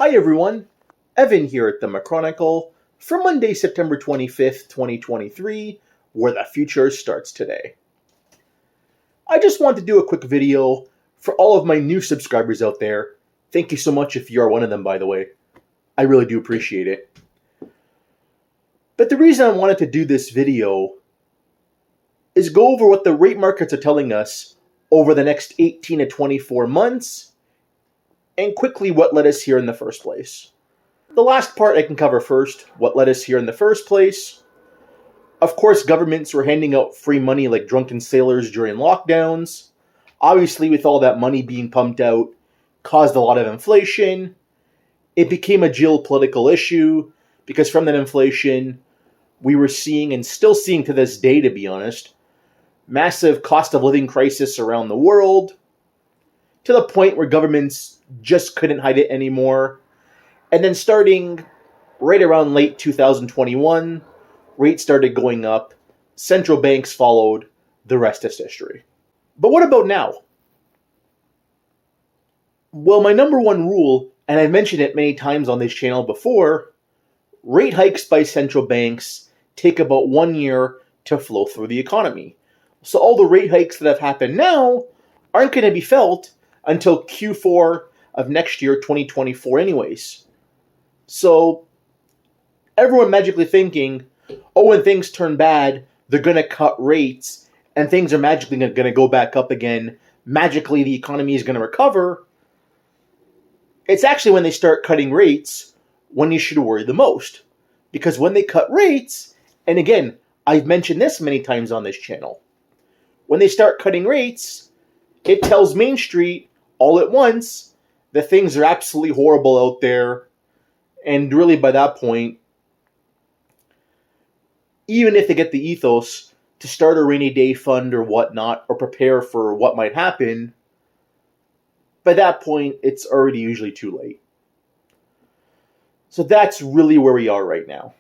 Hi everyone, Evan here at the McChronicle for Monday, September 25th, 2023, where the future starts today. I just want to do a quick video for all of my new subscribers out there. Thank you so much if you are one of them, by the way. I really do appreciate it. But the reason I wanted to do this video is go over what the rate markets are telling us over the next 18 to 24 months, and quickly what led us here in the first place. The last part I can cover first, what led us here in the first place. Of course, governments were handing out free money like drunken sailors during lockdowns. Obviously, with all that money being pumped out, caused a lot of inflation. It became a geopolitical issue because from that inflation, we were seeing, and still seeing to this day, to be honest, massive cost of living crisis around the world, to the point where governments just couldn't hide it anymore. And then starting right around late 2021, rates started going up. Central banks followed. The rest is history. But what about now? Well, my number one rule, and I've mentioned it many times on this channel before, rate hikes by central banks take about 1 year to flow through the economy. So all the rate hikes that have happened now aren't going to be felt until Q4 of next year, 2024 anyways. So everyone magically thinking, oh, when things turn bad, they're going to cut rates and things are magically going to go back up again. Magically, the economy is going to recover. It's actually when they start cutting rates when you should worry the most. Because when they cut rates, and again, I've mentioned this many times on this channel, when they start cutting rates, it tells Main Street all at once that things are absolutely horrible out there. And really by that point, even if they get the ethos to start a rainy day fund or whatnot, or prepare for what might happen, by that point, it's already usually too late. So that's really where we are right now.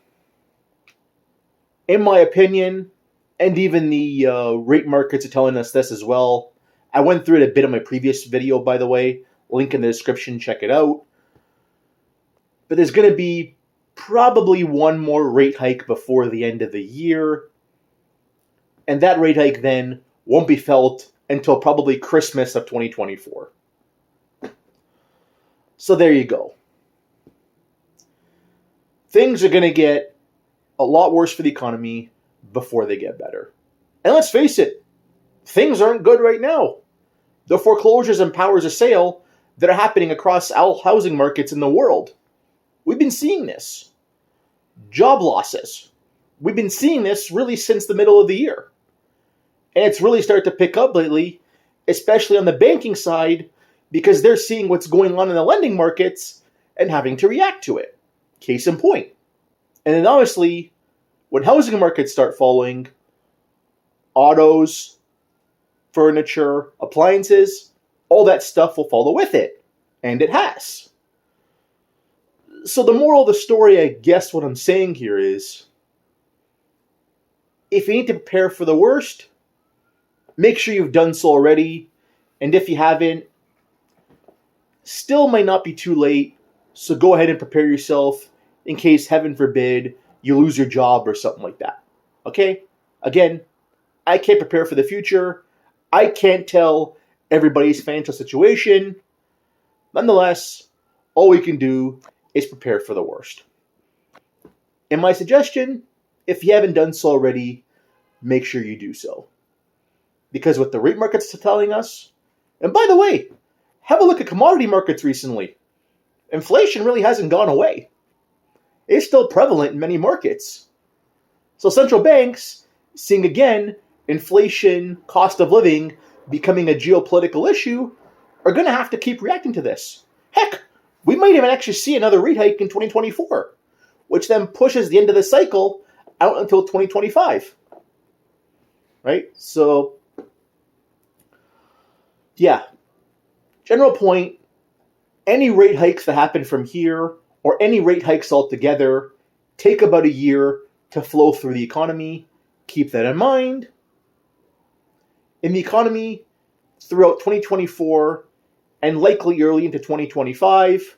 In my opinion, and even the rate markets are telling us this as well. I went through it a bit in my previous video, by the way. Link in the description, check it out. But there's going to be probably one more rate hike before the end of the year. And that rate hike then won't be felt until probably Christmas of 2024. So there you go. Things are going to get a lot worse for the economy before they get better. And let's face it, things aren't good right now. The foreclosures and powers of sale that are happening across all housing markets in the world. We've been seeing this. Job losses. We've been seeing this really since the middle of the year. And it's really started to pick up lately, especially on the banking side, because they're seeing what's going on in the lending markets and having to react to it. Case in point. And then obviously, when housing markets start falling, autos, furniture, appliances, all that stuff will follow with it. And it has. So the moral of the story, I guess what I'm saying here is, if you need to prepare for the worst, make sure you've done so already. And if you haven't, still might not be too late. So go ahead and prepare yourself in case, heaven forbid, you lose your job or something like that. Okay? Again, I can't prepare for the future. I can't tell everybody's financial situation. Nonetheless, all we can do is prepare for the worst. And my suggestion, if you haven't done so already, make sure you do so. Because what the rate markets are telling us, and by the way, have a look at commodity markets recently. Inflation really hasn't gone away. It's still prevalent in many markets. So central banks, seeing again inflation, cost of living becoming a geopolitical issue, are going to have to keep reacting to this. Heck, we might even actually see another rate hike in 2024, which then pushes the end of the cycle out until 2025. Right? So, yeah. General point, any rate hikes that happen from here, or any rate hikes altogether, take about a year to flow through the economy. Keep that in mind. In the economy, throughout 2024, and likely early into 2025,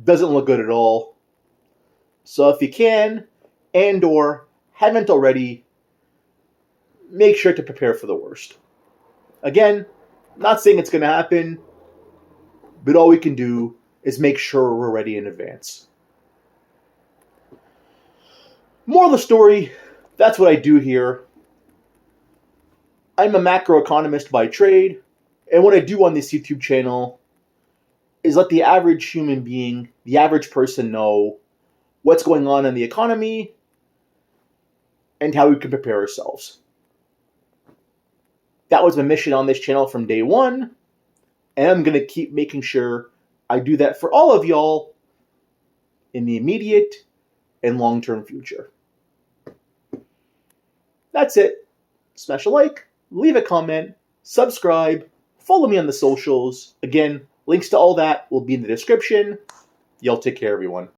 doesn't look good at all. So if you can, and or haven't already, make sure to prepare for the worst. Again, not saying it's going to happen, but all we can do is make sure we're ready in advance. Moral of the story, that's what I do here. I'm a macroeconomist by trade, and what I do on this YouTube channel is let the average human being, the average person, know what's going on in the economy and how we can prepare ourselves. That was my mission on this channel from day one, and I'm going to keep making sure I do that for all of y'all in the immediate and long-term future. That's it. Smash a like, leave a comment, subscribe, follow me on the socials. Again, links to all that will be in the description. Y'all take care, everyone.